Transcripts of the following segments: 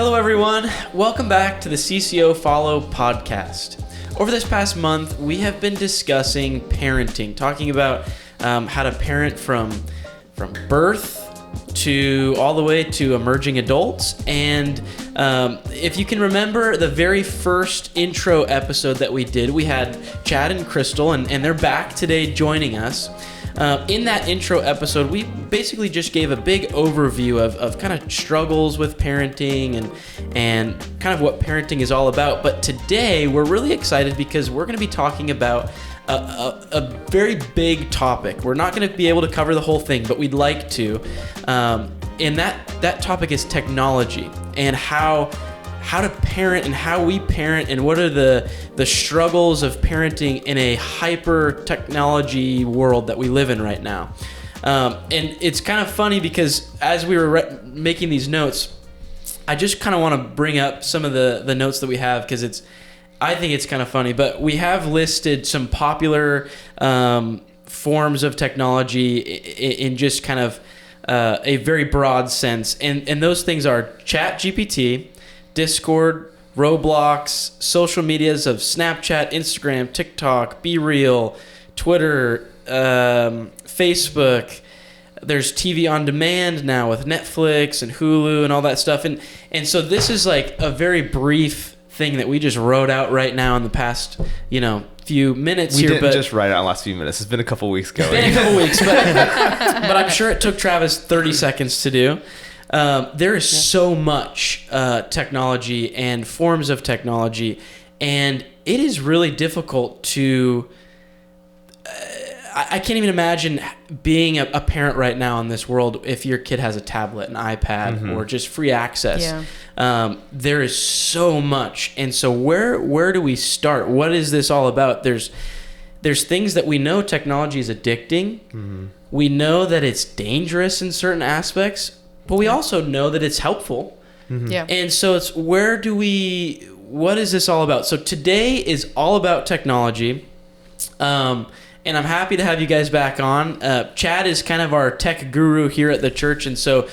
Hello, everyone. Welcome back to the CCO Follow podcast. Over this past month, we have been discussing parenting, talking about how to parent from birth to all the way to emerging adults. And if you can remember the very first intro episode that we did, we had Chad and Crystal, and they're back today joining us. In that intro episode, we basically just gave a big overview of kind of struggles with parenting and kind of what parenting is all about. But today, we're really excited because we're going to be talking about a very big topic. We're not going to be able to cover the whole thing, but we'd like to. And that topic is technology and how to parent and how we parent and what are the struggles of parenting in a hyper technology world that we live in right now. And it's kind of funny because as we were making these notes, I just kind of want to bring up some of the notes that we have because I think it's kind of funny, but we have listed some popular forms of technology in just kind of a very broad sense. And those things are ChatGPT, Discord, Roblox, social medias of Snapchat, Instagram, TikTok, BeReal, Twitter, Facebook. There's TV on demand now with Netflix and Hulu and all that stuff. And so this is like a very brief thing that we just wrote out right now in the past, few minutes we here. Didn't just write it out in the last few minutes. It's been a couple weeks going. But I'm sure it took Travis 30 seconds to do. There is so much technology and forms of technology, and it is really difficult to... I can't even imagine being a parent right now in this world if your kid has a tablet, an iPad, or just free access. Yeah. There is so much. And so where do we start? What is this all about? There's things that we know technology is addicting. Mm-hmm. We know that it's dangerous in certain aspects, but we also know that it's helpful. Mm-hmm. Yeah. And so it's what is this all about? So today is all about technology. And I'm happy to have you guys back on. Chad is kind of our tech guru here at the church, and so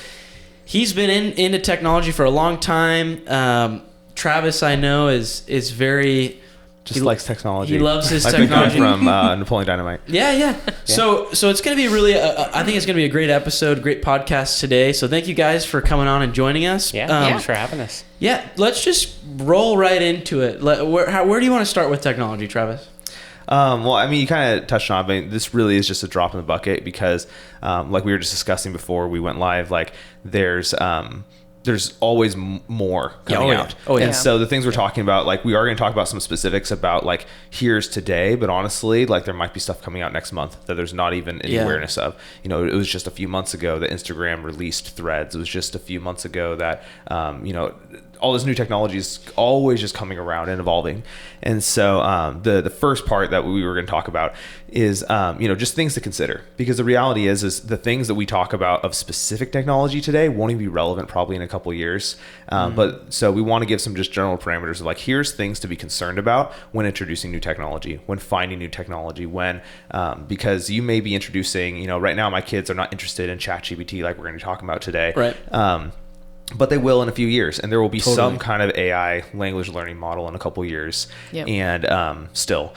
he's been into technology for a long time. Travis, I know, is very... likes technology. He loves his technology. From Napoleon Dynamite. Yeah. So it's going to be really... I think it's going to be a great episode, great podcast today. So thank you guys for coming on and joining us. Thanks for having us. Yeah, let's just roll right into it. Where do you want to start with technology, Travis? Well, I mean, you kind of touched on it, but this really is just a drop in the bucket because, like we were just discussing before we went live, like there's always more coming out. Oh, yeah. And so the things we're talking about, like we are going to talk about some specifics about like here's today, but honestly, like there might be stuff coming out next month that there's not even any awareness of. It was just a few months ago that Instagram released Threads. It was just a few months ago that, all this new technology is always just coming around and evolving. And so the first part that we were going to talk about is, just things to consider. Because the reality is the things that we talk about of specific technology today won't even be relevant probably in a couple of years. But so we want to give some just general parameters of like, here's things to be concerned about when introducing new technology, when finding new technology, because you may be introducing, right now my kids are not interested in ChatGPT like we're going to be talking about today. Right. But they will in a few years, and there will be some kind of AI language learning model in a couple of years. Yep. And still.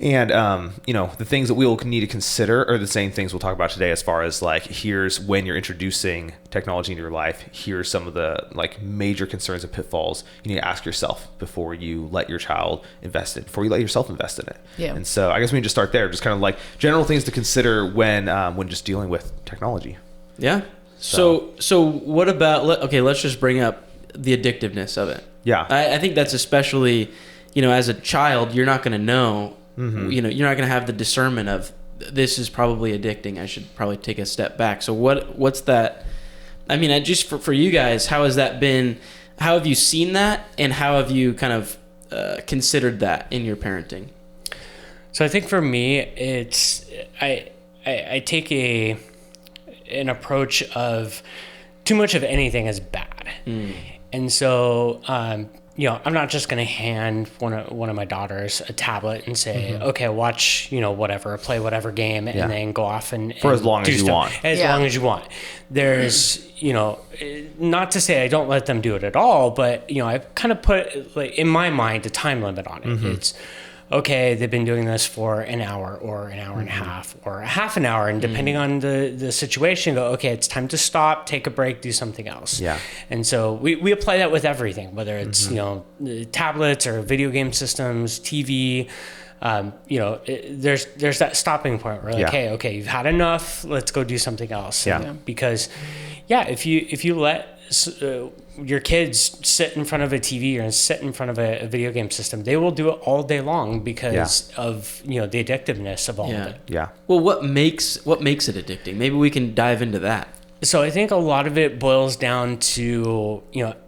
And, the things that we will need to consider are the same things we'll talk about today as far as like, here's when you're introducing technology into your life, here's some of the like major concerns and pitfalls you need to ask yourself before you let your child invest in it, before you let yourself invest in it. Yeah. And so I guess we can just start there, just kind of like general things to consider when just dealing with technology. Yeah. So what about, let's just bring up the addictiveness of it. Yeah. I think that's especially, as a child, you're not going to know, you're not going to have the discernment of this is probably addicting. I should probably take a step back. So what's that? I mean, just for you guys, how has that been? How have you seen that? And how have you kind of considered that in your parenting? So I think for me, it's, I take an approach of too much of anything is bad. And so I'm not just going to hand one of my daughters a tablet and say, okay, watch, whatever, play whatever game, and then go off and for as long as you want. As long as you want. There's, not to say I don't let them do it at all, but, I kind of put, like, in my mind, a time limit on it. It's, okay, they've been doing this for an hour or an hour and a half or a half an hour. And depending on the situation, go, okay, it's time to stop, take a break, do something else. Yeah. And so we apply that with everything, whether it's, tablets or video game systems, TV, there's that stopping point where like, hey, okay, you've had enough, let's go do something else. Because if you let your kids sit in front of a TV or sit in front of a video game system, they will do it all day long because of the addictiveness of all of it. Yeah. Well, what makes it addicting? Maybe we can dive into that. So I think a lot of it boils down to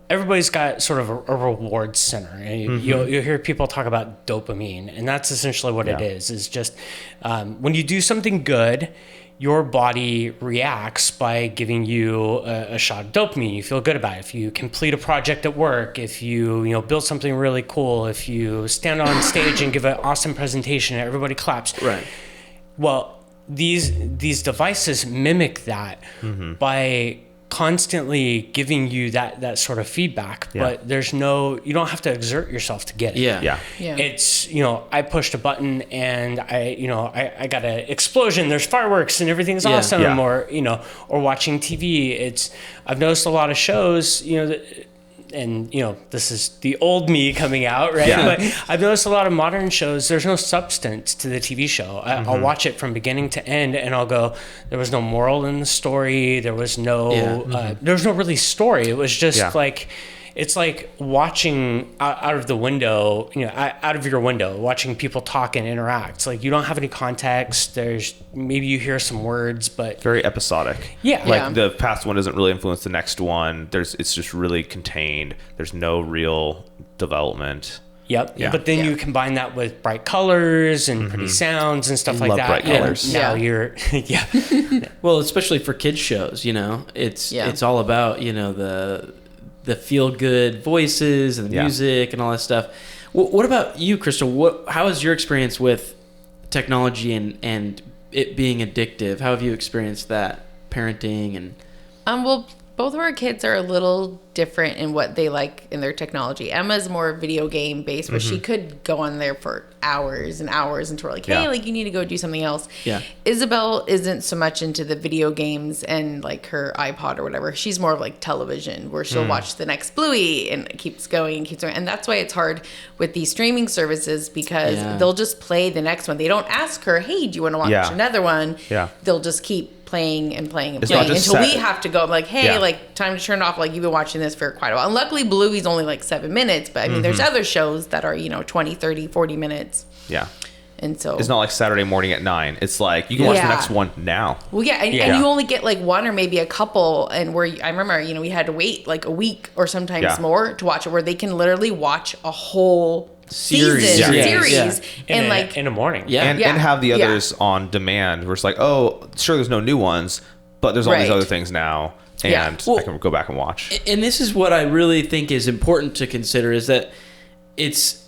everybody's got sort of a reward center. You'll hear people talk about dopamine, and that's essentially what it is. Is just when you do something good, your body reacts by giving you a shot of dopamine. You feel good about it. If you complete a project at work, if you build something really cool, if you stand on stage and give an awesome presentation and everybody claps. Right. Well, these devices mimic that by constantly giving you that sort of feedback, but you don't have to exert yourself to get it. Yeah. It's, I pushed a button and I got an explosion, there's fireworks and everything's awesome. Or watching TV. I've noticed a lot of shows, and this is the old me coming out, right? But I've noticed a lot of modern shows, there's no substance to the TV show. I'll watch it from beginning to end and I'll go, there was no moral in the story, there was no there was no really story. It was just like, it's like watching out of the window, out of your window, watching people talk and interact. It's like you don't have any context. Maybe you hear some words, but very episodic. Like the past one doesn't really influence the next one. It's just really contained. There's no real development. Yep. Yeah. But then you combine that with bright colors and pretty sounds and stuff like that. Bright colors. Now you're Well, especially for kids shows, it's all about the feel-good voices and the music and all that stuff. What about you, Crystal? How is your experience with technology and it being addictive? How have you experienced that, parenting and? Well, both of our kids are a little different in what they like in their technology. Emma's more video game based, but she could go on there for hours and hours until we're like, hey, like you need to go do something else. Yeah. Isabel isn't so much into the video games and like her iPod or whatever. She's more of like television where she'll watch the next Bluey and it keeps going. And that's why it's hard with these streaming services because they'll just play the next one. They don't ask her, hey, do you want to watch another one? Yeah. They'll just keep playing and playing and playing until we have to go like, hey, like time to turn off. Like you've been watching this for quite a while. And luckily Bluey's only like 7 minutes, but I mean, there's other shows that are, 20, 30, 40 minutes. Yeah. And so it's not like Saturday morning at 9. It's like you can watch the next one now. Well, and you only get like one or maybe a couple. And where I remember, we had to wait like a week or sometimes more to watch it, where they can literally watch a whole series and like in the morning. And have the others on demand where it's like, oh, sure, there's no new ones, but there's all these other things now. And I can go back and watch. And this is what I really think is important to consider is that it's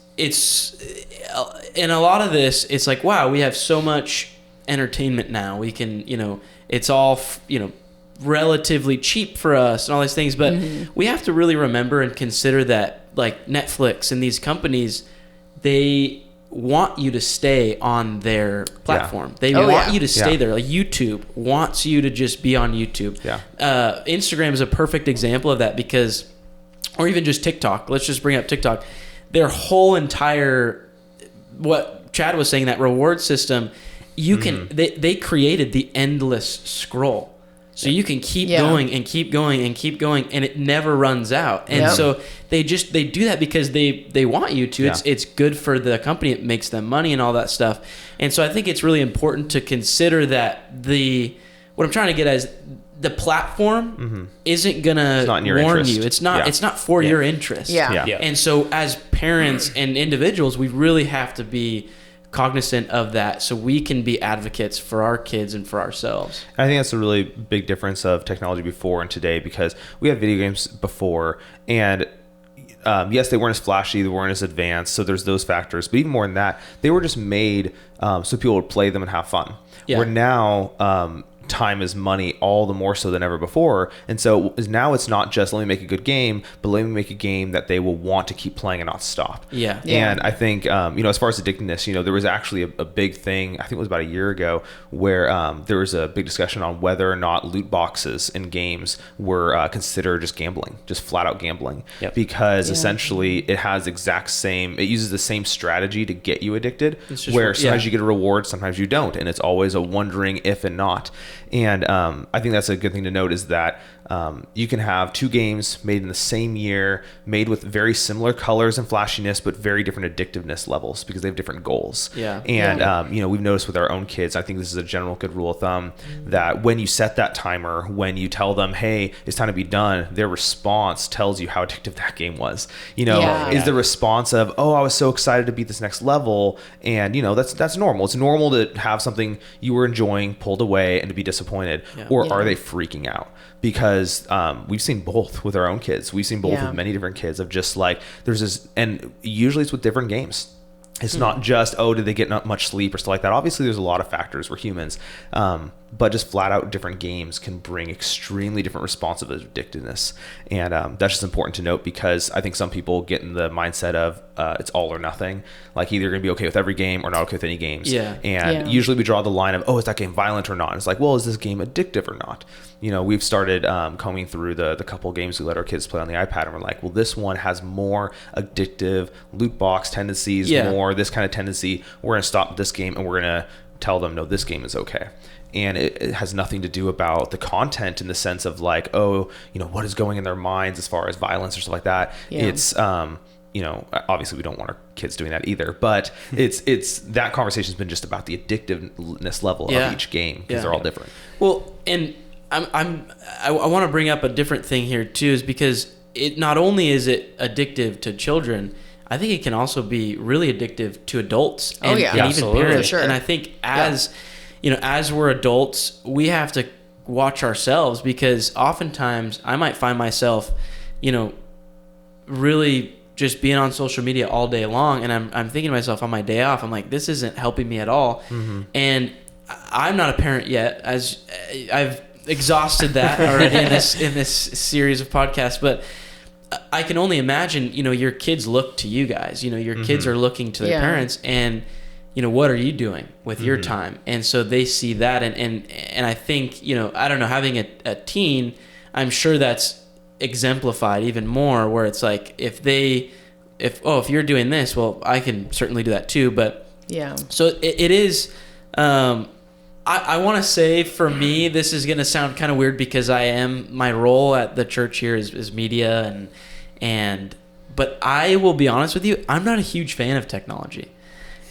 in a lot of this, it's like, wow, we have so much entertainment now. We can, it's all, relatively cheap for us and all these things. But we have to really remember and consider that like Netflix and these companies, they want you to stay on their platform. They want you to stay there. Like YouTube wants you to just be on YouTube. Instagram is a perfect example of that because, or even just TikTok. Let's just bring up TikTok. Their whole entire, what Chad was saying, that reward system, you can, they created the endless scroll. So you can keep going and keep going and keep going, and it never runs out. And so they do that because they want you to. It's good for the company. It makes them money and all that stuff. And so I think it's really important to consider that what I'm trying to get at is the platform isn't gonna warn you. It's not for your interest. And so as parents and individuals, we really have to be cognizant of that so we can be advocates for our kids and for ourselves. I think that's a really big difference of technology before and today, because we had video games before, and yes, they weren't as flashy, they weren't as advanced, so there's those factors. But even more than that, they were just made so people would play them and have fun. Yeah. Where now time is money, all the more so than ever before. And so now it's not just let me make a good game, but let me make a game that they will want to keep playing and not stop. Yeah. And I think, as far as addictiveness, there was actually a big thing, I think it was about a year ago, where there was a big discussion on whether or not loot boxes in games were considered just gambling, just flat out gambling. Yep. Because essentially it uses the same strategy to get you addicted, where sometimes you get a reward, sometimes you don't. And it's always a wondering if and not. And I think that's a good thing to note, is that you can have two games made in the same year, made with very similar colors and flashiness, but very different addictiveness levels because they have different goals. Yeah. And, we've noticed with our own kids, I think this is a general good rule of thumb, that when you set that timer, when you tell them, hey, it's time to be done, their response tells you how addictive that game was. Is the response of, oh, I was so excited to beat this next level. And, that's normal. It's normal to have something you were enjoying pulled away and to be disappointed. Yeah. Or are they freaking out? Because we've seen both with our own kids. We've seen both with many different kids of just like, there's this, and usually it's with different games. It's not just, oh, did they get not much sleep or stuff like that? Obviously, there's a lot of factors. We're humans. But just flat out different games can bring extremely different responses of addictiveness. And that's just important to note, because I think some people get in the mindset of it's all or nothing. Like either you're going to be okay with every game or not okay with any games. Yeah. And usually we draw the line of, oh, is that game violent or not? And it's like, well, is this game addictive or not? We've started combing through the couple games we let our kids play on the iPad, and we're like, well, this one has more addictive loot box tendencies, more this kind of tendency. We're going to stop this game and we're going to tell them, no, this game is okay. And it has nothing to do about the content in the sense of like, oh, what is going in their minds as far as violence or stuff like that. Yeah. It's, obviously we don't want our kids doing that either, but it's that conversation has been just about the addictiveness level of each game, because they're all different. Well, and I want to bring up a different thing here too, is because it not only is it addictive to children, I think it can also be really addictive to adults and even parents. Sure. And I think as we're adults, we have to watch ourselves, because oftentimes I might find myself, really just being on social media all day long, and I'm thinking to myself on my day off, I'm like, this isn't helping me at all. Mm-hmm. And I'm not a parent yet, as I've exhausted that already in this series of podcasts, but I can only imagine, your kids look to you guys, your kids are looking to their parents, and what are you doing with your time? And so they see that, and I think, I don't know, having a teen, I'm sure that's exemplified even more, where it's like, if you're doing this, well, I can certainly do that too. But so it is, I want to say, for me, this is going to sound kind of weird, because my role at the church here is media, but I will be honest with you, I'm not a huge fan of technology.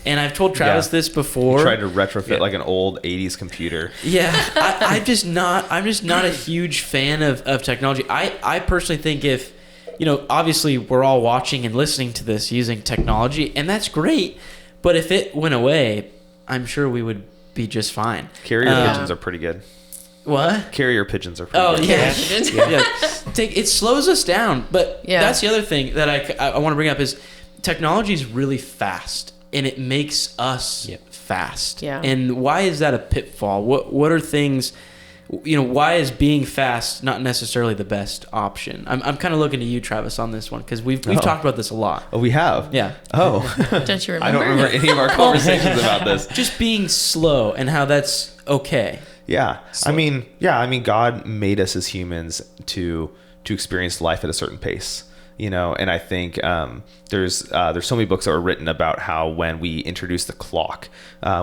And I've told Travis this before. You tried to retrofit like an old 80s computer. Yeah, I'm just not a huge fan of technology. I personally think if, obviously we're all watching and listening to this using technology, and that's great, but if it went away, I'm sure we would be just fine. Carrier pigeons are pretty good. What? Carrier pigeons are pretty good. Yeah. It slows us down, but that's the other thing that I want to bring up is technology is really fast. And it makes us fast. Yeah. And why is that a pitfall? What are things, why is being fast not necessarily the best option? I'm kind of looking to you, Travis, on this one, because we've talked about this a lot. Oh, we have? Yeah. Oh. Don't you remember? I don't remember any of our conversations about this. Just being slow and how that's okay. Yeah. I mean, God made us as humans to experience life at a certain pace. And I think there's so many books that were written about how when we introduced the clock,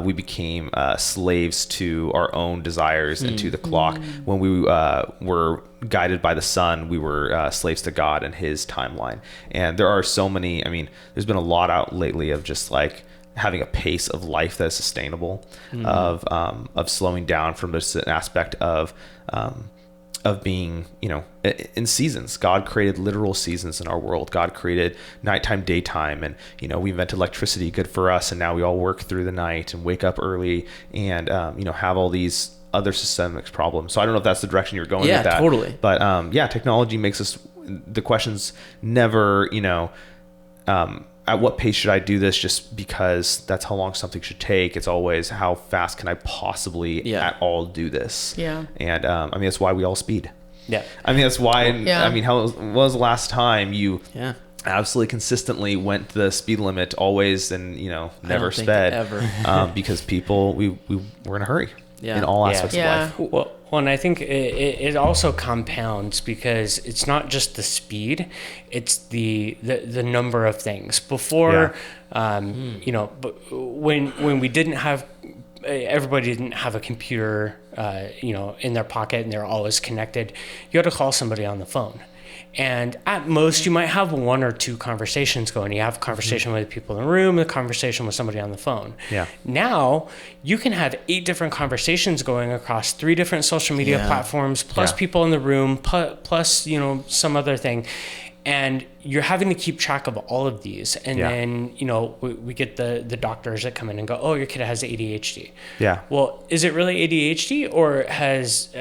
we became slaves to our own desires and to the clock. When we were guided by the sun, we were slaves to God and His timeline. And there are so many. I mean, there's been a lot out lately of just like having a pace of life that is sustainable, of slowing down from this aspect of being, in seasons. God created literal seasons in our world. God created nighttime, daytime, and, we invented electricity, good for us. And now we all work through the night and wake up early and, have all these other systemic problems. So I don't know if that's the direction you're going with that. Yeah, totally. But, technology makes us the question's never, at what pace should I do this, just because that's how long something should take. It's always, how fast can I possibly at all do this? Yeah. And that's why we all speed. Yeah. That's why. Yeah. When was the last time you absolutely consistently went the speed limit always, and never sped ever. because people we were in a hurry in all aspects of life. Well, and I think it also compounds, because it's not just the speed, it's the number of things. Before, but when we didn't have, everybody didn't have a computer, in their pocket, and they're always connected. You had to call somebody on the phone. And at most, you might have one or two conversations going. You have a conversation with people in the room, a conversation with somebody on the phone. Yeah. Now, you can have 8 different conversations going across 3 different social media platforms, plus people in the room, plus, some other thing. And you're having to keep track of all of these. And then, we get the doctors that come in and go, oh, your kid has ADHD. Yeah. Well, is it really ADHD, or has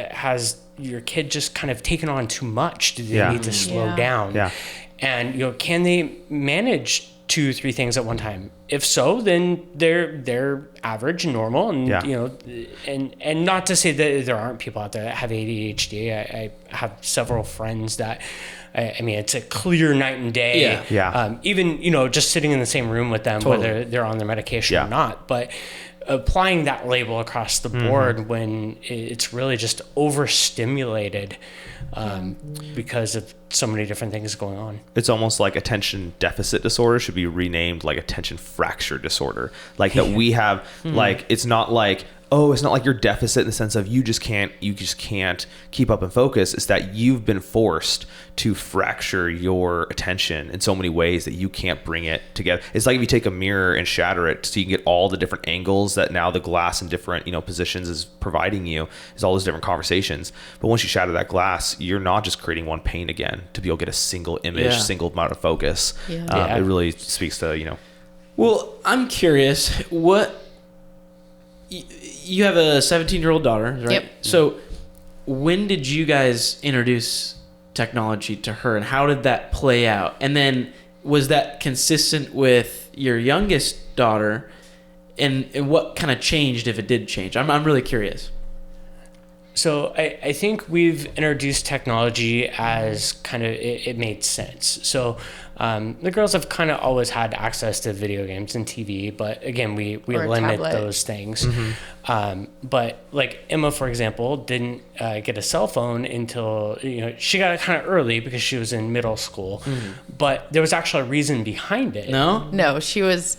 your kid just kind of taken on too much? Do they need to slow down? Yeah. And, can they manage 2-3 things at one time? If so, then they're average and normal. And, and not to say that there aren't people out there that have ADHD. I have several friends that, it's a clear night and day. Even, just sitting in the same room with them, whether they're on their medication or not. But applying that label across the board when it's really just overstimulated because of so many different things going on. It's almost like attention deficit disorder should be renamed like attention fracture disorder. Like that we have, like, it's not like your deficit in the sense of you just can't keep up and focus. It's that you've been forced to fracture your attention in so many ways that you can't bring it together. It's like if you take a mirror and shatter it so you can get all the different angles that now the glass in different, positions is providing you, is all those different conversations. But once you shatter that glass, you're not just creating one pane again to be able to get a single image, single amount of focus. It really speaks to, Well, I'm curious, you have a 17-year-old daughter, right? Yep. So when did you guys introduce technology to her, and how did that play out? And then was that consistent with your youngest daughter, and what kind of changed, if it did change? I'm really curious. So I think we've introduced technology as kind of, it made sense. So the girls have kind of always had access to video games and TV, but again, we limit those things. But like Emma, for example, didn't get a cell phone until, she got it kind of early because she was in middle school. But there was actually a reason behind it. No, she was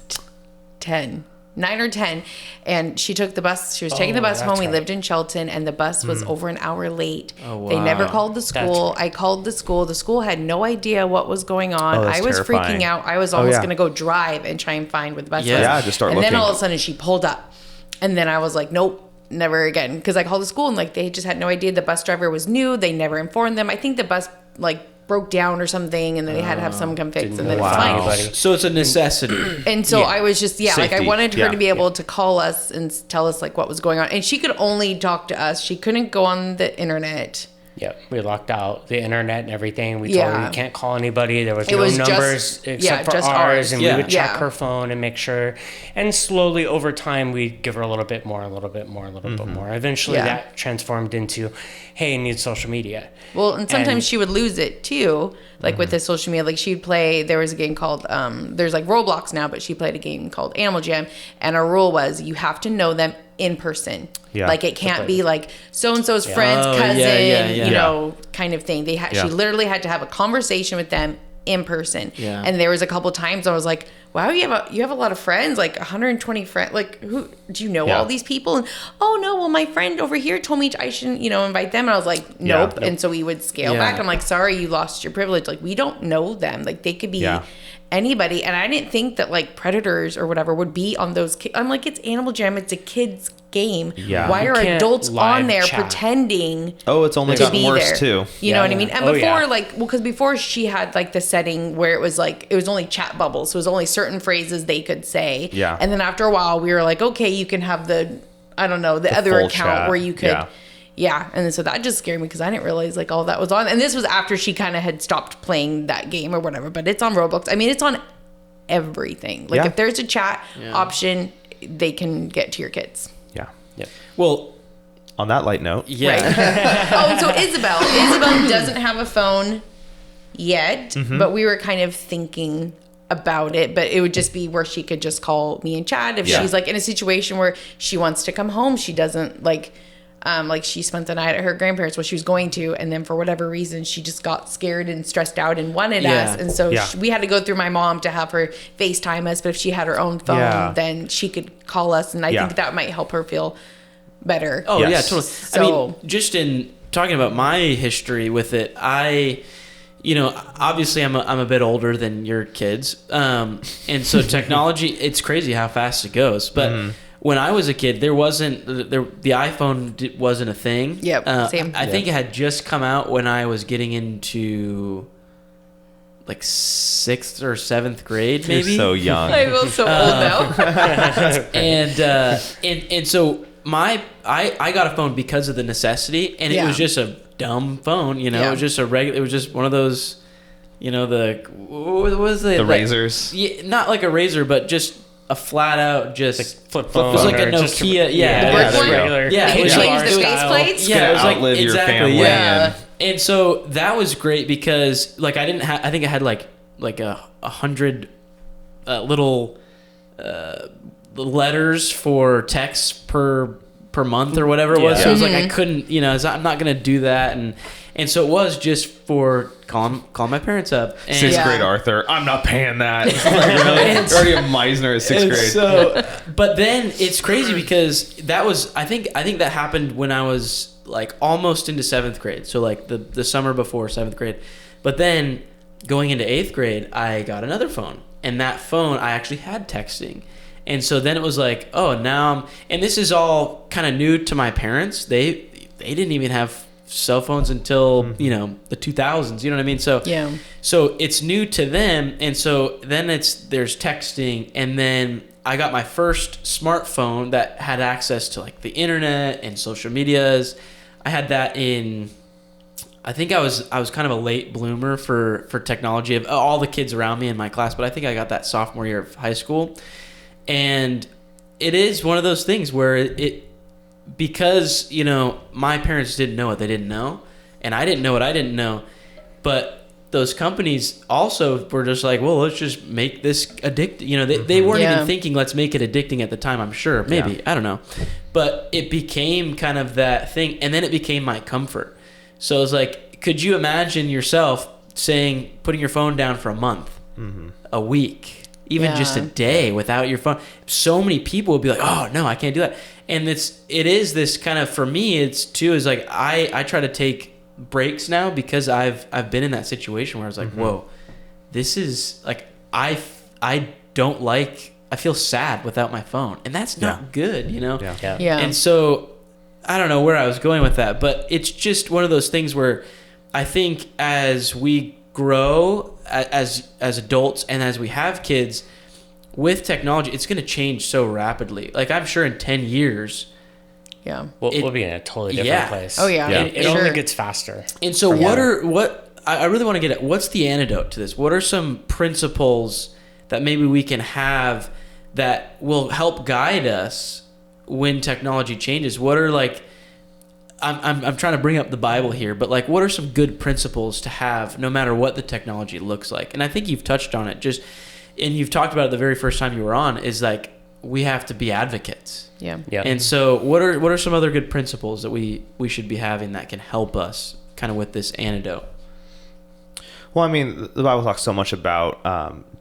9 or 10, and she took the bus. She was taking the bus home. We lived in Shelton, and the bus was over an hour late. Oh, wow. They never called the school. I called the school. The school had no idea what was going on. I was terrifying. Freaking out. I was almost going to go drive and try and find where the bus was. Yeah, just start looking. And then all of a sudden she pulled up, and then I was like, nope, never again. Because I called the school, and they just had no idea. The bus driver was new. They never informed them. I think the bus broke down or something, and then they had to have someone come fix, and then it's fine. So it's a necessity. And so I was just I wanted her to be able to call us and tell us what was going on, and she could only talk to us. She couldn't go on the internet. Yeah, we locked out the internet and everything. We told her you can't call anybody. There was no numbers except for ours. And we would check her phone and make sure. And slowly over time, we'd give her a little bit more, a little bit more, a little bit more. Eventually that transformed into, hey, I need social media. Well, and sometimes she would lose it too. With the social media, she'd play, there was a game called, there's Roblox now, but she played a game called Animal Jam. And our rule was you have to know them in person. Yeah. It can't be so-and-so's friend's cousin, kind of thing. She literally had to have a conversation with them in person. Yeah. And there was a couple times I was like, wow, you have a lot of friends, 120 friends. Who do you know all these people? And oh no, well my friend over here told me I shouldn't, invite them. And I was like, nope. And so we would scale back. I'm like, sorry, you lost your privilege. We don't know them. They could be anybody. And I didn't think that predators or whatever would be on those. I'm like, it's Animal Jam. It's a kid's game. Yeah. Why are adults on there pretending? Oh, it's only gotten worse too. You know what I mean? And before, because before she had the setting where it was it was only chat bubbles. So it was only certain phrases they could say. Yeah. And then after a while, we were like, okay, you can have the other account chat. Where you could, yeah. And so that just scared me because I didn't realize like all that was on. And this was after she kind of had stopped playing that game or whatever. But it's on Roblox. I mean, it's on everything. Like if there's a chat option, they can get to your kids. Yeah. Yeah. Well, on that light note. Yeah. Right. So Isabel doesn't have a phone yet, but we were kind of thinking about it, but it would just be where she could just call me and chat if she's like in a situation where she wants to come home. She doesn't like she spent the night at her grandparents, what she was going to, and then for whatever reason she just got scared and stressed out and wanted us, and so we had to go through my mom to have her FaceTime us. But if she had her own phone, then she could call us, and I think that might help her feel better. Oh yeah, totally. So, I mean, just in talking about my history with it, obviously I'm a bit older than your kids, and so technology, it's crazy how fast it goes. But when I was a kid, the iPhone wasn't a thing. Yep, same. I think it had just come out when I was getting into like 6th or 7th grade, maybe. You're so young. I feel so old now. and so I got a phone because of the necessity, and it was just a dumb phone, It was just it was just one of those, what was it? The razors. Yeah, not like a razor, but just a flat out just flip phone. It was like a Nokia. Regular. Yeah, It was changed the like, faceplates. Yeah, it was like outlive your exactly. family. Yeah. And so that was great because like I didn't have. I think I had like 100 little letters for texts per month or whatever it was. So it was like I couldn't. I'm not gonna do that and so it was just for calling my parents up. And 6th grade Arthur, I'm not paying that. Like, really? Already a Meisner at 6th grade. So, but then it's crazy because that was I think that happened when I was like almost into 7th grade. So like the summer before 7th grade. But then going into 8th grade, I got another phone, and that phone I actually had texting. And so then it was like, oh, now and this is all kind of new to my parents. They didn't even have cell phones until the 2000s, you know what I mean? So so it's new to them, and so then there's texting, and then I got my first smartphone that had access to like the internet and social medias. I had that I think I was kind of a late bloomer for technology of all the kids around me in my class, but I think I got that sophomore year of high school. And it is one of those things where because my parents didn't know what they didn't know, and I didn't know what I didn't know, but those companies also were just like, well, let's just make this addictive. They weren't even thinking let's make it addicting at the time. I'm sure, maybe I don't know, but it became kind of that thing, and then it became my comfort. So it was like, could you imagine yourself putting your phone down for a month, a week, even just a day without your phone? So many people would be like, oh no, I can't do that. And it is this kind of, for me, is like I try to take breaks now because I've been in that situation where I was like, whoa, this is like I feel sad without my phone, and that's not good, And so I don't know where I was going with that, but it's just one of those things where I think as we grow as adults and as we have kids with technology, it's going to change so rapidly. Like I'm sure in 10 years, we'll be in a totally different place. Oh yeah, It only gets faster. And so I really want to get at what's the antidote to this? What are some principles that maybe we can have that will help guide us when technology changes? What are like, I'm trying to bring up the Bible here, but like, what are some good principles to have no matter what the technology looks like? And I think you've touched on it and you've talked about it the very first time you were on, is like, we have to be advocates. Yeah. And so what are some other good principles that we should be having that can help us kind of with this antidote? Well, I mean, the Bible talks so much about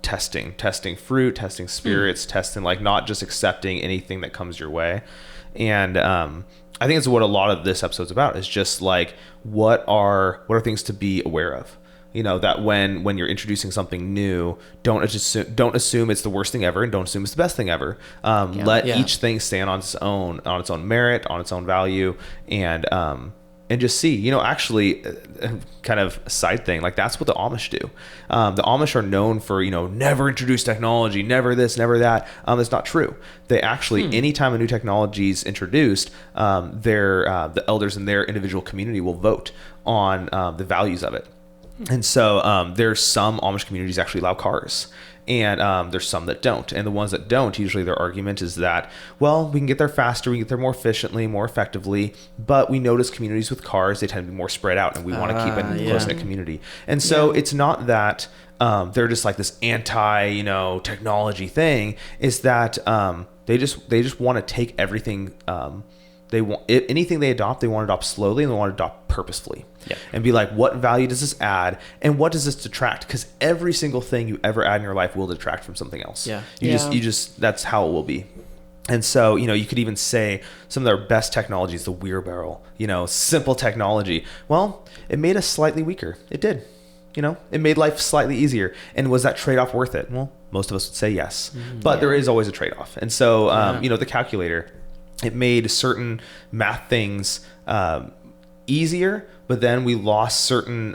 testing fruit, testing spirits, testing, like, not just accepting anything that comes your way. And I think it's what a lot of this episode's about, is just like, what are things to be aware of? That when you're introducing something new, don't assume it's the worst thing ever, and don't assume it's the best thing ever. Let each thing stand on its own merit, on its own value, and and just see, actually, kind of a side thing, like that's what the Amish do. The Amish are known for, never introduce technology, never this, never that. That's not true. They actually, anytime a new technology is introduced, the elders in their individual community will vote on the values of it. And so there's some Amish communities actually allow cars. And there's some that don't. And the ones that don't, usually their argument is that, well, we can get there faster, we can get there more efficiently, more effectively. But we notice communities with cars, they tend to be more spread out, and we want to keep a close-knit community. And so it's not that they're just like this anti, technology thing. It's that they just want to take everything. They want anything they adopt, they want to adopt slowly, and they want to adopt purposefully. Yeah. And be like, what value does this add, and what does this detract? Because every single thing you ever add in your life will detract from something else. Yeah. You just that's how it will be. And so, you could even say some of their best technology is the wheelbarrow, simple technology. Well, it made us slightly weaker. It did. It made life slightly easier. And was that trade-off worth it? Well, most of us would say yes. But there is always a trade-off. And so, the calculator, it made certain math things easier, but then we lost certain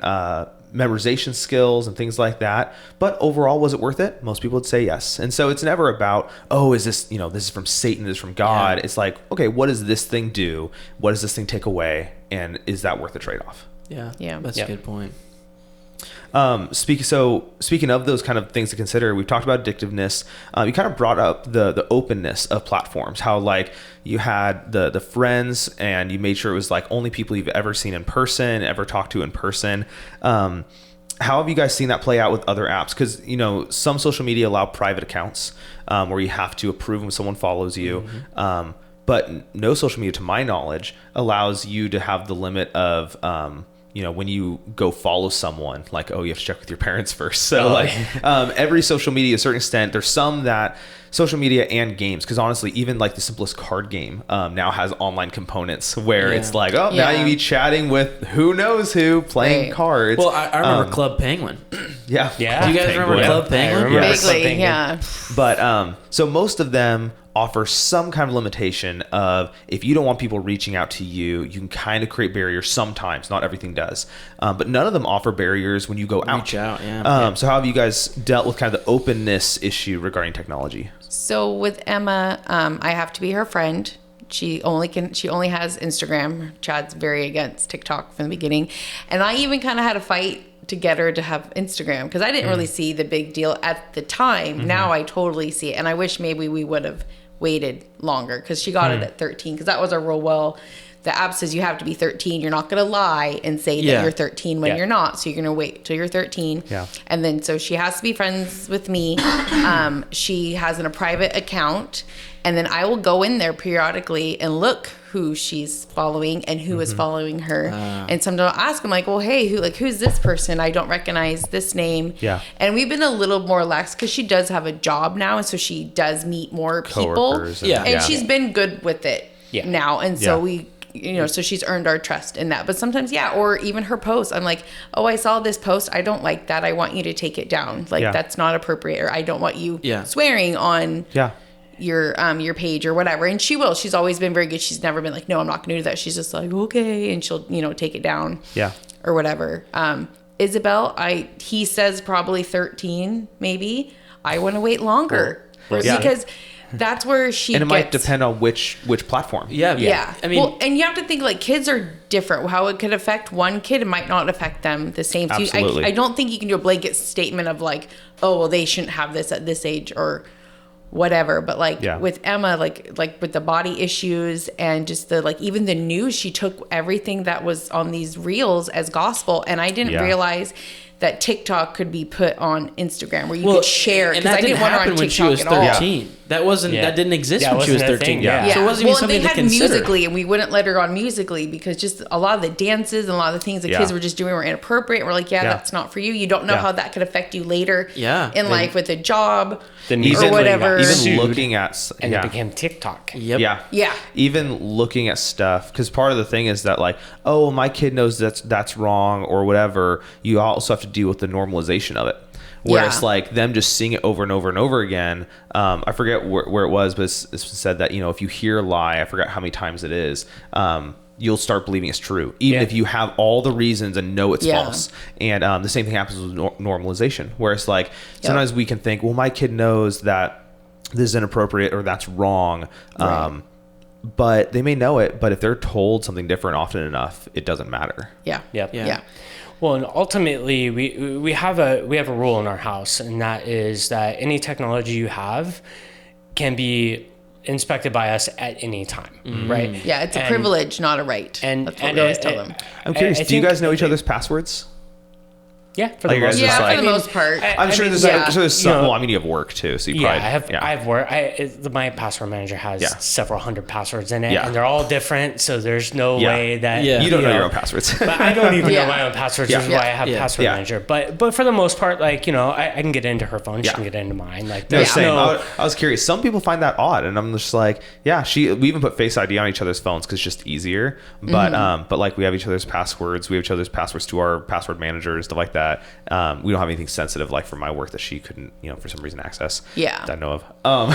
memorization skills and things like that. But overall, was it worth it? Most people would say yes. And so it's never about, is this, this is from Satan, this is from God. Yeah. It's like, okay, what does this thing do? What does this thing take away? And is that worth the trade-off? Yeah. That's a good point. Speaking of those kind of things to consider, we've talked about addictiveness. You kind of brought up the openness of platforms, how like you had the friends and you made sure it was like only people you've ever seen in person, ever talked to in person. How have you guys seen that play out with other apps? Because, some social media allow private accounts where you have to approve when someone follows you. But no social media, to my knowledge, allows you to have the limit of when you go follow someone, like, you have to check with your parents first. So every social media, to a certain extent, there's some that social media and games, because honestly, even like the simplest card game now has online components where it's like, now you can be chatting with who knows who, playing cards. Well, I remember Club Penguin. Yeah. Do you guys remember Club Penguin? Vaguely, yeah. But so most of them offer some kind of limitation of, if you don't want people reaching out to you, you can kind of create barriers sometimes. Not everything does. But none of them offer barriers when you go out. Reach out, yeah. So how have you guys dealt with kind of the openness issue regarding technology? So with Emma, I have to be her friend. She only has Instagram. Chad's very against TikTok from the beginning. And I even kind of had a fight to get her to have Instagram, because I didn't really see the big deal at the time. Now I totally see it. And I wish maybe we would have waited longer, because she got it at 13, because that was our rule. Well, the app says you have to be 13. You're not going to lie and say that you're 13 when you're not. So you're going to wait till you're 13. Yeah. And then so she has to be friends with me. She has a private account, and then I will go in there periodically and look who she's following and who is following her. And sometimes I'll ask them, like, well, hey, who's this person? I don't recognize this name. Yeah. And we've been a little more lax, because she does have a job now, and so she does meet more people. And she's been good with it now. And so we, so she's earned our trust in that. But sometimes, or even her posts, I'm like, I saw this post, I don't like that, I want you to take it down. Like, that's not appropriate, or I don't want you swearing on your page or whatever. And she will. She's always been very good. She's never been like, no, I'm not going to do that. She's just like, okay, and she'll take it down. Or whatever. Isabel, he says probably 13, maybe. I want to wait longer, because that's where she might depend on which platform. Yeah. I mean, and you have to think, like, kids are different. How it could affect one kid, it might not affect them the same. So I don't think you can do a blanket statement of like, they shouldn't have this at this age or whatever. But with Emma, like with the body issues and just the even the news, she took everything that was on these reels as gospel, and I didn't realize that TikTok could be put on Instagram where you could share, because I didn't want her on TikTok when she was 13. That didn't exist when she was 13. So it wasn't even something to consider. Musical.ly, and we wouldn't let her on Musical.ly, because just a lot of the dances and a lot of the things the kids were just doing were inappropriate. We're like, that's not for you. You don't know how that could affect you later in life with a job or whatever. Even looking at, and it became TikTok. Even looking at stuff, because part of the thing is that my kid knows that's wrong or whatever. You also have to deal with the normalization of it. Whereas them just seeing it over and over and over again, I forget where it was, but it's said that, if you hear a lie, I forgot how many times it is, you'll start believing it's true, even if you have all the reasons and know it's false. And the same thing happens with normalization, where it's like sometimes we can think, well, my kid knows that this is inappropriate or that's wrong. But they may know it, but if they're told something different often enough, it doesn't matter. Yeah. Well, and ultimately, we have a rule in our house, and that is that any technology you have can be inspected by us at any time, right? Yeah, it's a privilege, not a right. And that's what we always tell them. I'm curious, do you guys know each other's passwords? Yeah, for the most part. part. For the most part. I'm sure there's some. Well, I mean, you have work too, so you probably. I have work. My password manager has several hundred passwords in it, and they're all different. So there's no way that you don't know your own passwords. But I don't even know my own passwords. Which is why I have password manager. But for the most part, like, I can get into her phone. She can get into mine. Like, same. I was curious. Some people find that odd, and I'm just like, we even put Face ID on each other's phones because it's just easier. But like, we have each other's passwords. We have each other's passwords to our password managers, stuff like that. We don't have anything sensitive like for my work that she couldn't, for some reason access. Yeah. That I know of. I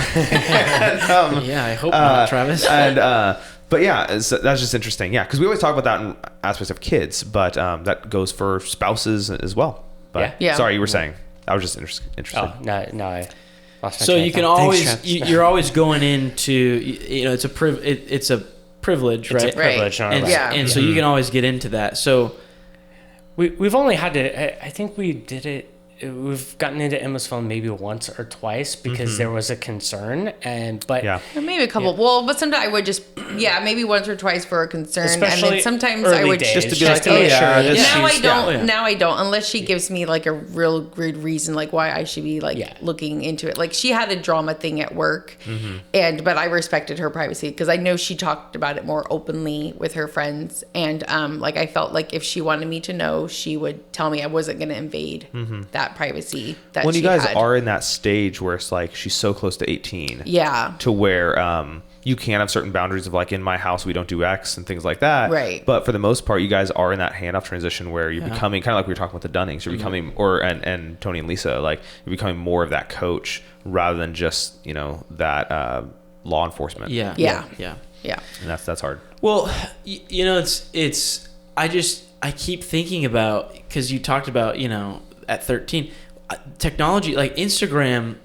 hope not, Travis. But that's just interesting. Yeah, because we always talk about that in aspects of kids, but that goes for spouses as well. But sorry, you were saying. I was just interested. Oh, no, I lost my so train you of can thought. always Thanks, you're always going into it's a it's a privilege, right? It's a privilege, not a right. And so you can always get into that. So. We've only had to, I think we did it, we've gotten into Emma's phone maybe once or twice because there was a concern, but maybe a couple. Well, but sometimes I would just maybe once or twice for a concern, especially and then sometimes I would days, just to be like, now I don't. Now I don't, unless she gives me like a real good reason, like why I should be looking into it. Like, she had a drama thing at work, but I respected her privacy because I know she talked about it more openly with her friends, and like, I felt like if she wanted me to know, she would tell me. I wasn't going to invade that privacy that when she you guys had. are in that stage where it's like she's so close to 18 to where you can have certain boundaries of like, in my house we don't do X and things like that, right? But for the most part, you guys are in that handoff transition where you're becoming kind of like we were talking about the Dunnings. You're becoming and Tony and Lisa, like, you're becoming more of that coach rather than just that law enforcement. Yeah. And that's hard. Well, it's I keep thinking about, because you talked about at 13, technology like Instagram.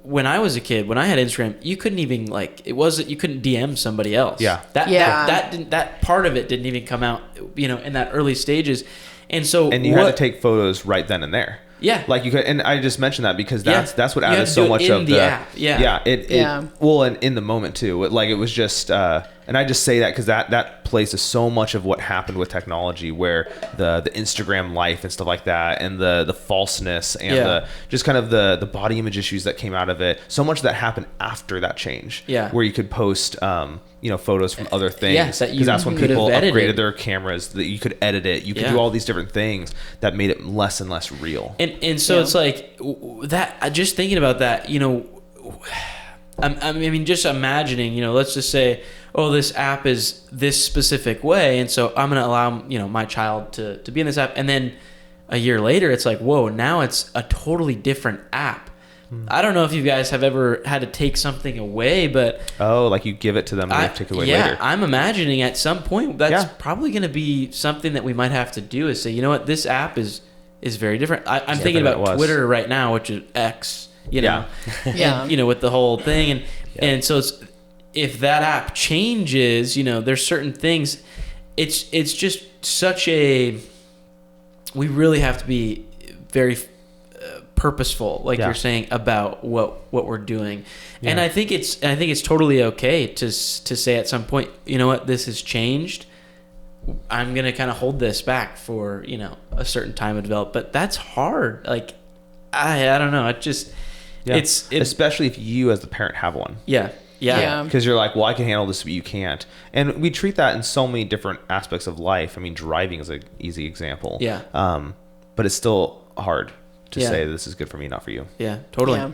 When I was a kid, when I had Instagram, you couldn't even you couldn't DM somebody else. That part of it didn't even come out, in that early stages, and you had to take photos right then and there. Yeah, like you could, and I just mentioned that because that's what added so much of the app. Well, and in the moment too, it was just, and I just say that because that plays to so much of what happened with technology, where the Instagram life and stuff like that, and the falseness and the just kind of the body image issues that came out of it. So much of that happened after that change. Yeah, where you could post photos from other things, because that's when people upgraded their cameras, that you could edit it, you could do all these different things that made it less and less real. And so it's like that, just thinking about that, I mean, just imagining, let's just say, oh, this app is this specific way, and so I'm going to allow, my child to be in this app, and then a year later, it's like, whoa, now it's a totally different app. I don't know if you guys have ever had to take something away, but like you give it to them and they have to take it away later. I'm imagining at some point that's probably going to be something that we might have to do, is say, you know what, this app is very different. I'm thinking about Twitter right now, which is X, and, with the whole thing, and so if that app changes, there's certain things. It's just such a. We really have to be very purposeful, like you're saying, about what we're doing, and I think it's totally okay to say at some point, you know what, this has changed. I'm gonna kind of hold this back for a certain time to develop, but that's hard. Like I don't know. It just it's especially if you as the parent have one. Yeah. Because you're like, well, I can handle this, but you can't. And we treat that in so many different aspects of life. I mean, driving is an easy example. Yeah. But it's still hard to say this is good for me, not for you. Yeah, totally. Yeah.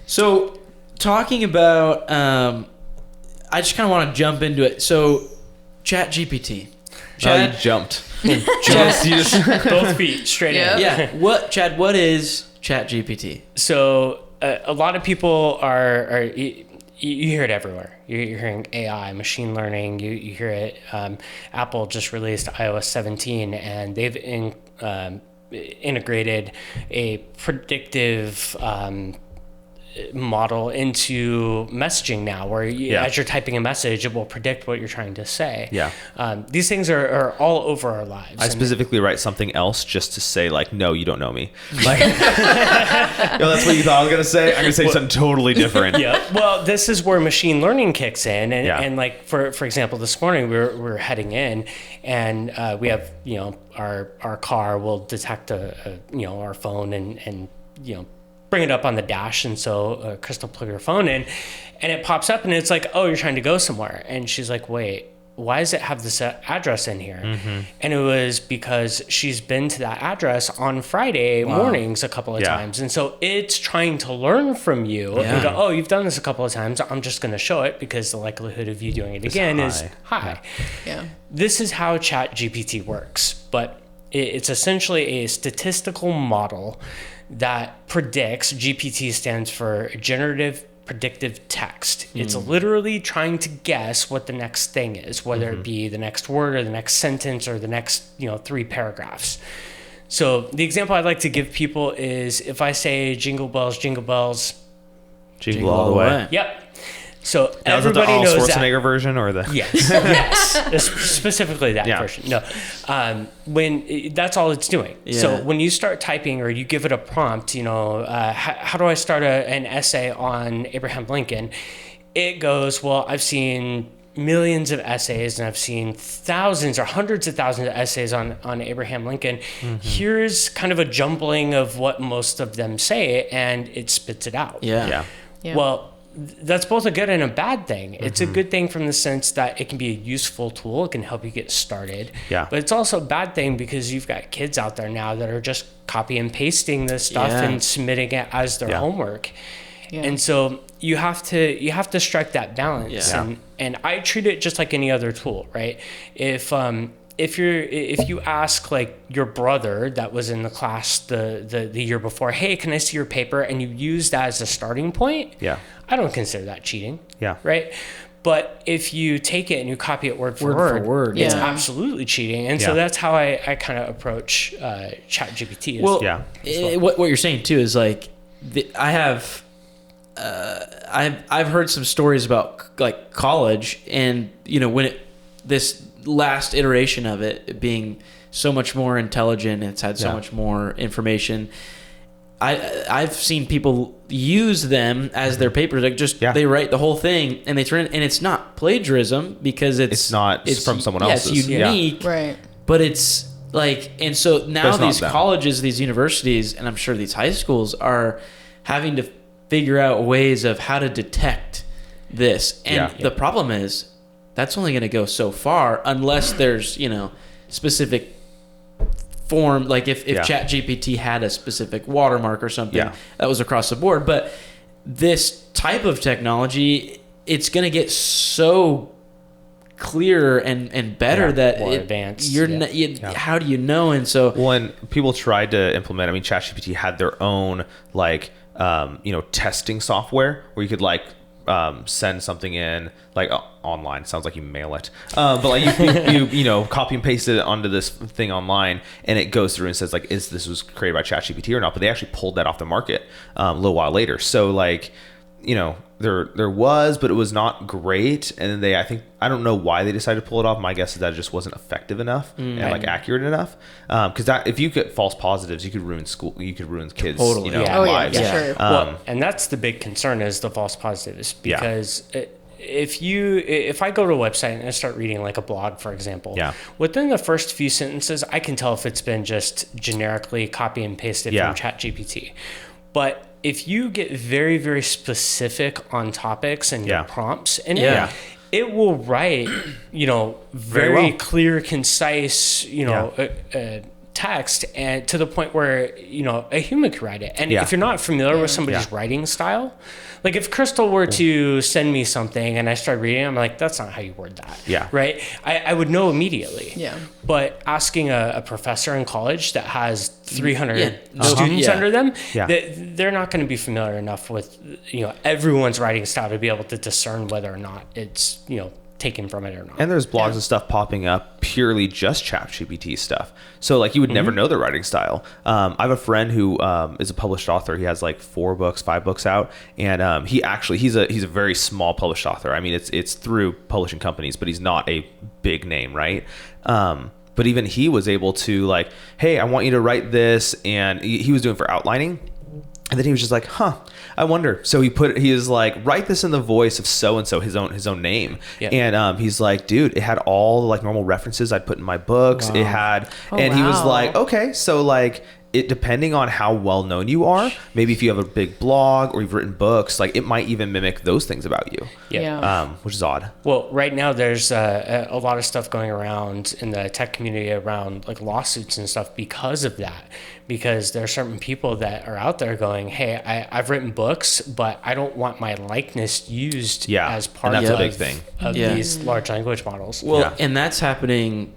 So talking about, I just kind of want to jump into it. So ChatGPT. Chad, you jumped. Both feet straight in. Yeah. Chad, what is ChatGPT? So a lot of people are you hear it everywhere. You're hearing AI, machine learning. You hear it. Apple just released iOS 17, and they've integrated a predictive model into messaging now, where as you're typing a message, it will predict what you're trying to say. These things are all over our lives. I specifically write something else just to say, like, no, you don't know me. Like, that's what you thought I was gonna say. I'm gonna say something totally different. Well, this is where machine learning kicks in, and like for example, this morning we were heading in, and we have our car will detect our phone and bring it up on the dash, and so Crystal plug her phone in, and it pops up, and it's like, oh, you're trying to go somewhere, and she's like, wait, why does it have this address in here? And it was because she's been to that address on Friday mornings a couple of times, and so it's trying to learn from you and go, oh, you've done this a couple of times, I'm just going to show it because the likelihood of you doing it again is high. This is how ChatGPT works, but it's essentially a statistical model that predicts. GPT stands for generative predictive text. It's literally trying to guess what the next thing is, whether it be the next word or the next sentence or the next 3 paragraphs. So the example I'd like to give people is if I say jingle bells, jingle all the way. Yep. So now, everybody is that the knows Schwarzenegger that. version or the yes, specifically that version. No, when that's all it's doing. So when you start typing or you give it a prompt, how do I start an essay on Abraham Lincoln? It goes, well, I've seen millions of essays and I've seen thousands or hundreds of thousands of essays on Abraham Lincoln. Here's kind of a jumbling of what most of them say, and it spits it out. Well, that's both a good and a bad thing. It's a good thing from the sense that it can be a useful tool. It can help you get started. But it's also a bad thing because you've got kids out there now that are just copy and pasting this stuff and submitting it as their homework. And so you have to strike that balance. And I treat it just like any other tool, right? If you ask like your brother that was in the class the year before, hey, can I see your paper? And you use that as a starting point. I don't consider that cheating. Right. But if you take it and you copy it word for word, it's absolutely cheating. And so that's how I kind of approach ChatGPT. What you're saying too is like, I've heard some stories about like college, and when this last iteration of it being so much more intelligent, it's had so much more information. I've seen people use them as their papers, like they write the whole thing and they turn it, and it's not plagiarism because it's from someone else's. It's unique, right? But it's like, and so now these colleges, these universities, and I'm sure these high schools are having to figure out ways of how to detect this. And the problem is that's only going to go so far unless there's, specific form. Like if ChatGPT had a specific watermark or something that was across the board. But this type of technology, it's going to get so clearer and better that more advanced. How do you know? And so when people tried to implement, ChatGPT had their own testing software where you could send something in online. Sounds like you mail it, but like you copy and paste it onto this thing online, and it goes through and says this was created by ChatGPT or not. But they actually pulled that off the market a little while later. So there was, but it was not great. And then I don't know why they decided to pull it off. My guess is that it just wasn't effective enough and accurate enough. Because if you get false positives, you could ruin school. You could ruin kids' lives. Sure. And that's the big concern is the false positives, because if I go to a website and I start reading like a blog, for example, within the first few sentences, I can tell if it's been just generically copy and pasted from ChatGPT. But if you get very, very specific on topics and your prompts in it will write, very clear, concise, text, and to the point where, you know, a human could write it. And Yeah. if you're not familiar with somebody's writing style, like if Crystal were to send me something and I started reading it, I'm like, that's not how you word that. Yeah. Right? I would know immediately. Yeah. But asking a professor in college that has 300 Yeah. students Yeah. under them, Yeah. they're not going to be familiar enough with, you know, everyone's writing style to be able to discern whether or not it's, you know, taken from it or not. And there's blogs and stuff popping up purely just ChatGPT stuff. So like you would never know their writing style. I have a friend who is a published author. He has like 5 books out, and he's a very small published author. I mean, it's through publishing companies, but he's not a big name, right? But even he was able to like, hey, I want you to write this, and he was doing for outlining. And then he was just like, I wonder. So he was like, write this in the voice of so-and-so, his own name. Yeah. And he's like, dude, it had all the like normal references I'd put in my books. Wow. It had, he was like, okay, so like it, depending on how well known you are, maybe if you have a big blog or you've written books, like it might even mimic those things about you. Which is odd. Well, right now there's a lot of stuff going around in the tech community around like lawsuits and stuff because of that. Because there are certain people that are out there going, hey, I've written books, but I don't want my likeness used as part and that's of, a big thing. of these large language models. Well, and that's happening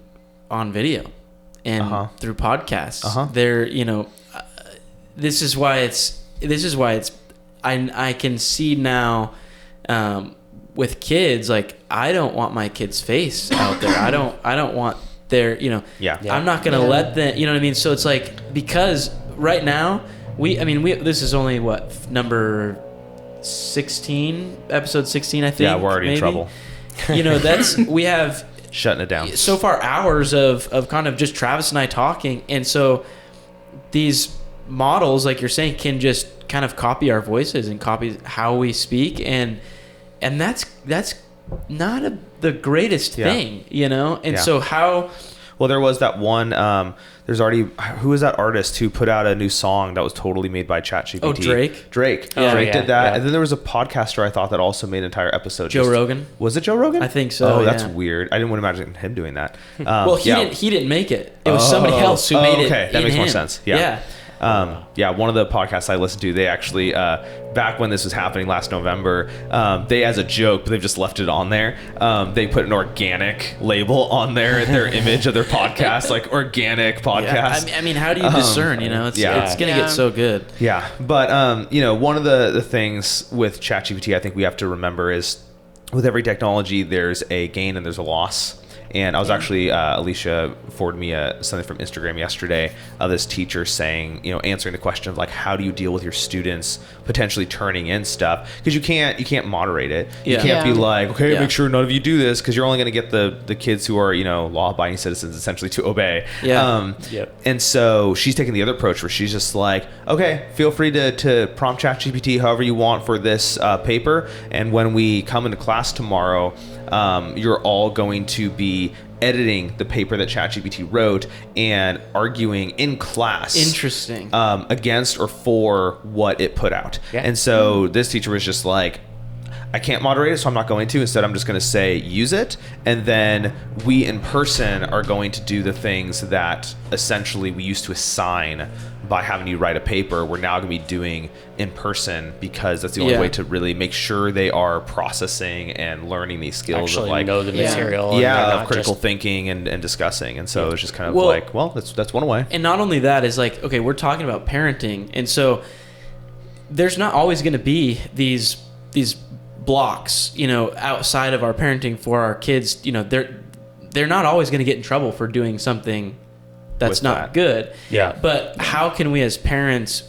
on video and through podcasts. They're, you know, this is why it's I can see now with kids, like I don't want my kid's face out there. I don't want their, you know, I'm not going to let them, you know what I mean? So it's like, because right now this is only number 16, episode 16, I think. Yeah, we're already in trouble. You know, we have shutting it down so far hours of kind of just Travis and I talking. And so these models, like you're saying, can just kind of copy our voices and copy how we speak. And that's not the greatest thing, you know? And so well, there was that one, who was that artist who put out a new song that was totally made by ChatGPT? Oh, Drake. Drake did that. Yeah. And then there was a podcaster I thought that also made an entire episode. Joe Rogan. Was it Joe Rogan? I think so. Oh, that's weird. I didn't want to imagine him doing that. Well, he didn't make it. It was somebody else who made it. Okay, that makes more him. sense. Yeah. One of the podcasts I listened to, they actually, back when this was happening last November, they, as a joke, but they've just left it on there, they put an organic label on there, their image of their podcast, like organic podcast. Yeah. I mean, how do you discern, you know? It's going to get so good. Yeah. But, you know, one of the things with ChatGPT I think we have to remember is with every technology, there's a gain and there's a loss. And I was actually, Alicia forwarded me something from Instagram yesterday of this teacher saying, you know, answering the question of like, how do you deal with your students potentially turning in stuff? Because you can't moderate it. You can't be like, okay, make sure none of you do this, because you're only going to get the kids who are, you know, law-abiding citizens essentially to obey. And so she's taking the other approach where she's just like, okay, feel free to prompt ChatGPT however you want for this paper. And when we come into class tomorrow, you're all going to be editing the paper that ChatGPT wrote and arguing in class. Interesting. Against or for what it put out. Yeah. And so this teacher was just like, I can't moderate it, so I'm not going to. Instead, I'm just going to say use it. And then we in person are going to do the things that essentially we used to assign by having you write a paper. We're now going to be doing in person, because that's the only way to really make sure they are processing and learning these skills actually of like know the material. Of critical thinking and discussing. And so it's just kind of that's one way. And not only that is like, okay, we're talking about parenting, and so there's not always going to be these blocks, you know, outside of our parenting for our kids. You know, they're not always going to get in trouble for doing something that's not good. Yeah. But how can we as parents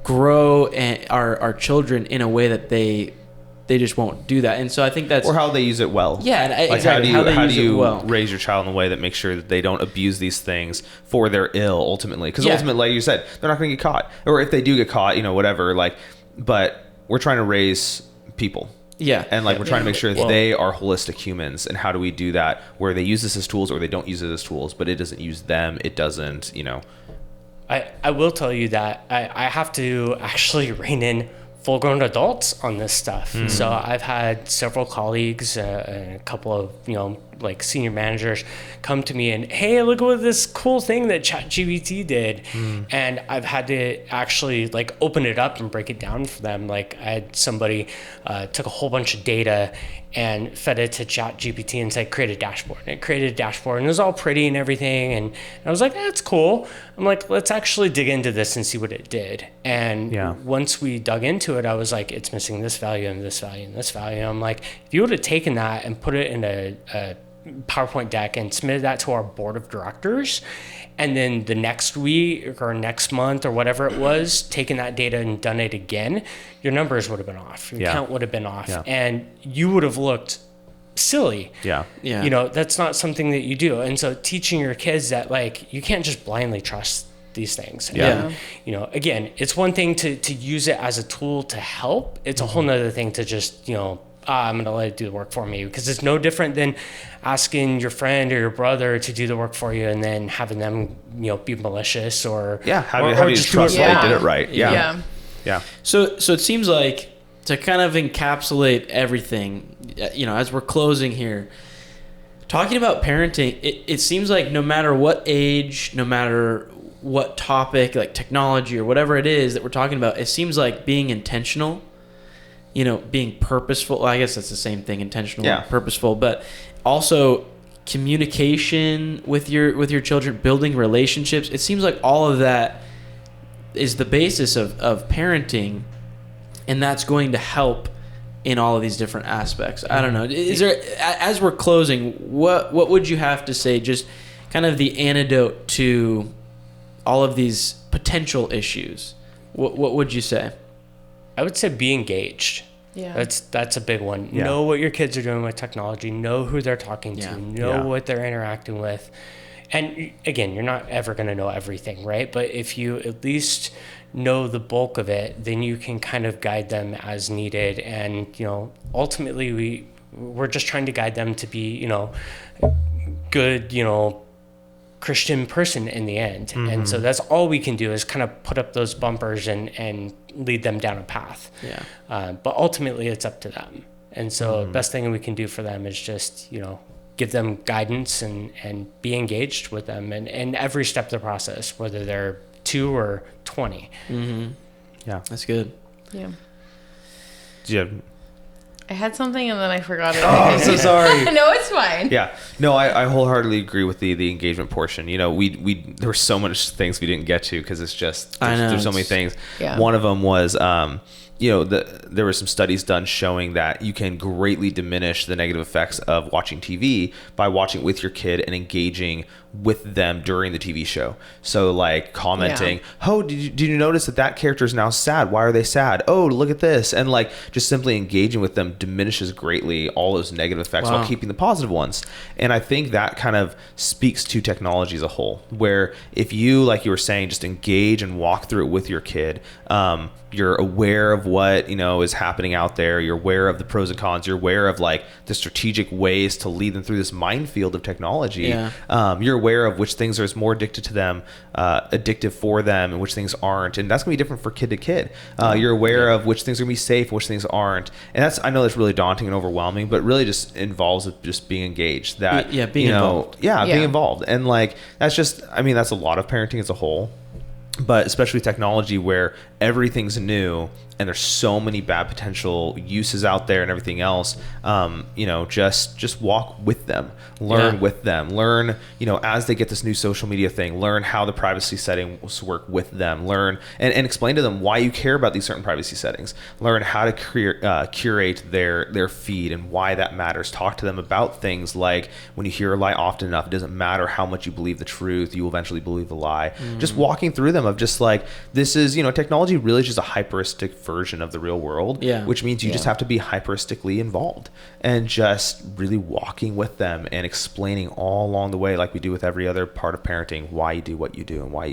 grow our children in a way that they just won't do that? And so I think that's, or how they use it well. Yeah, like exactly. How do you raise your child in a way that makes sure that they don't abuse these things for their ill ultimately? Because ultimately, like you said, they're not going to get caught, or if they do get caught, you know, whatever. Like, but we're trying to raise people. Yeah. And like we're trying to make sure that they are holistic humans. And how do we do that where they use this as tools or they don't use it as tools, but it doesn't use them. It doesn't, you know. I will tell you that I have to actually rein in full-grown adults on this stuff. So I've had several colleagues, a couple of, you know, like senior managers come to me and, hey, look at this cool thing that ChatGPT did. And I've had to actually like open it up and break it down for them. Like I had somebody took a whole bunch of data and fed it to ChatGPT and said, create a dashboard. And it created a dashboard and it was all pretty and everything. And I was like, that's cool. I'm like, let's actually dig into this and see what it did. And once we dug into it, I was like, it's missing this value and this value and this value. I'm like, if you would have taken that and put it in a PowerPoint deck and submitted that to our board of directors, and then the next week or next month or whatever it was, taken that data and done it again, your numbers would have been off. Your count would have been off. And you would have looked silly. You know, that's not something that you do. And so teaching your kids that, like, you can't just blindly trust these things. And, you know, again, it's one thing to use it as a tool to help. It's a whole nother thing to just, you know, I'm going to let it do the work for me, because it's no different than asking your friend or your brother to do the work for you and then having them, you know, be malicious or having you trust they did it right. So it seems like, to kind of encapsulate everything, you know, as we're closing here, talking about parenting, it seems like no matter what age, no matter what topic, like technology or whatever it is that we're talking about, it seems like being intentional, you know, being purposeful. Well, I guess that's the same thing, intentional and purposeful, but also communication with your children, building relationships. It seems like all of that is the basis of parenting, and that's going to help in all of these different aspects. I don't know. Is there, as we're closing, what would you have to say, just kind of the antidote to all of these potential issues? What would you say? I would say be engaged. That's a big one. Know what your kids are doing with technology. Know who they're talking to. Know what they're interacting with. And again, you're not ever going to know everything, right? But if you at least know the bulk of it, then you can kind of guide them as needed. And, you know, ultimately we're just trying to guide them to be, you know, good, you know, Christian person in the end. And so that's all we can do, is kind of put up those bumpers and lead them down a path. But ultimately it's up to them. And so the best thing we can do for them is just, you know, give them guidance and be engaged with them and every step of the process, whether they're 2 or 20. That's good. I had something and then I forgot it. Oh, I'm so sorry. No, it's fine. No, I wholeheartely agree with the engagement portion. You know, we there were so much things we didn't get to because it's just there's so many things. One of them was you know, there were some studies done showing that you can greatly diminish the negative effects of watching TV by watching it with your kid and engaging with them during the TV show. So like commenting, oh, did you notice that character is now sad? Why are they sad? Oh, look at this. And like just simply engaging with them diminishes greatly all those negative effects while keeping the positive ones. And I think that kind of speaks to technology as a whole, where if you, like you were saying, just engage and walk through it with your kid, you're aware of what, you know, is happening out there. You're aware of the pros and cons. You're aware of like the strategic ways to lead them through this minefield of technology. You're aware of which things are more addicted to them, addictive for them, and which things aren't. And that's gonna be different for kid to kid. You're aware of which things are gonna be safe and which things aren't. And I know that's really daunting and overwhelming, but really just involves just being engaged. That being involved. Being involved. And like that's just, I mean, that's a lot of parenting as a whole. But especially technology, where everything's new and there's so many bad potential uses out there and everything else, you know, just walk with them, learn with them, learn, you know, as they get this new social media thing, learn how the privacy settings work with them, learn and explain to them why you care about these certain privacy settings, learn how to curate their feed and why that matters. Talk to them about things like, when you hear a lie often enough, it doesn't matter how much you believe the truth, you will eventually believe the lie. Just walking through them of just like, this is, you know, technology really is just a hyperistic version of the real world, which means you just have to be hyperistically involved and just really walking with them and explaining all along the way, like we do with every other part of parenting, why you do what you do and why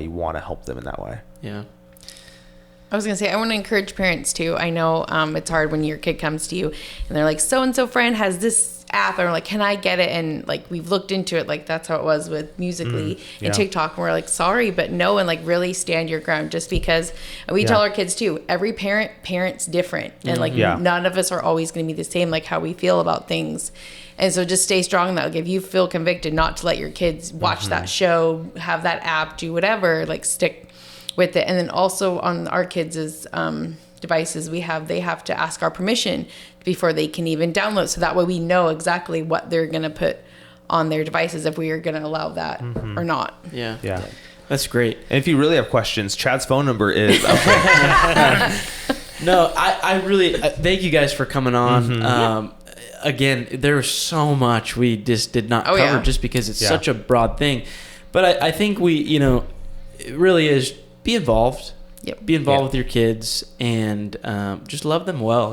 you want to help them in that way. I was going to say, I want to encourage parents too. I know it's hard when your kid comes to you and they're like, so-and-so friend has this app and we're like, can I get it? And like, we've looked into it. Like that's how it was with Musical.ly and TikTok. And we're like, sorry, but no. And like really stand your ground, just because we tell our kids too, every parent's different. And like none of us are always going to be the same, like how we feel about things. And so just stay strong in that. Like if you feel convicted not to let your kids watch that show, have that app, do whatever, like stick with it. And then also on our kids' devices they have to ask our permission before they can even download. So that way we know exactly what they're going to put on their devices, if we are going to allow that or not. Yeah. That's great. And if you really have questions, Chad's phone number is okay. No, I really thank you guys for coming on. Again, there's so much we just did not cover just because it's such a broad thing. But I think it really is, be involved. Yep. Be involved with your kids and just love them well,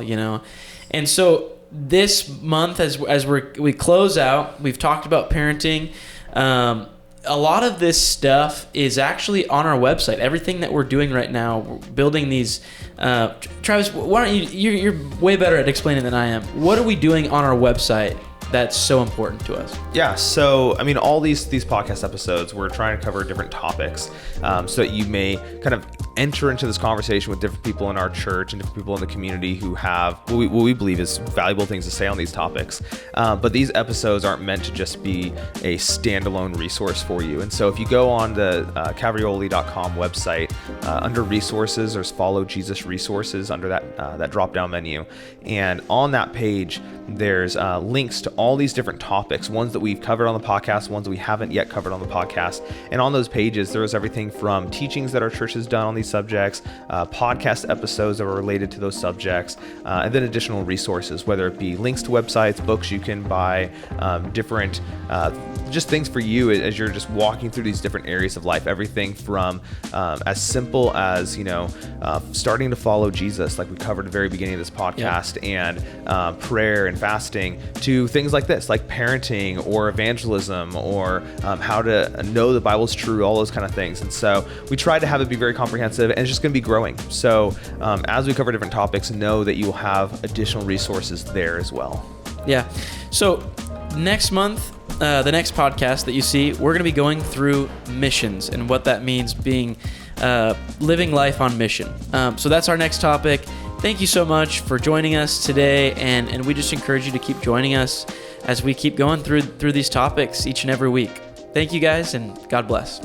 And so this month, as we close out, we've talked about parenting. A lot of this stuff is actually on our website. Everything that we're doing right now, we're building these. Travis, why don't you're way better at explaining than I am. What are we doing on our website that's so important to us? Yeah, so I mean, all these podcast episodes, we're trying to cover different topics, so that you may kind of enter into this conversation with different people in our church and different people in the community who have what we believe is valuable things to say on these topics. But these episodes aren't meant to just be a standalone resource for you. And so if you go on the cavrioli.com website, under resources, there's Follow Jesus Resources under that drop-down menu. And on that page, there's links to all these different topics, ones that we've covered on the podcast, ones that we haven't yet covered on the podcast. And on those pages, there is everything from teachings that our church has done on these subjects, podcast episodes that are related to those subjects, and then additional resources, whether it be links to websites, books you can buy, different just things for you as you're just walking through these different areas of life. Everything from as simple as starting to follow Jesus, like we covered at the very beginning of this podcast, and prayer and fasting, to things like this, like parenting or evangelism, or how to know the Bible's true, all those kind of things. And so we tried to have it be very comprehensive, and it's just going to be growing. So as we cover different topics, know that you will have additional resources there as well. Yeah. So next month, the next podcast that you see, we're going to be going through missions and what that means, being living life on mission. So that's our next topic. Thank you so much for joining us today, and we just encourage you to keep joining us as we keep going through these topics each and every week. Thank you guys, and God bless.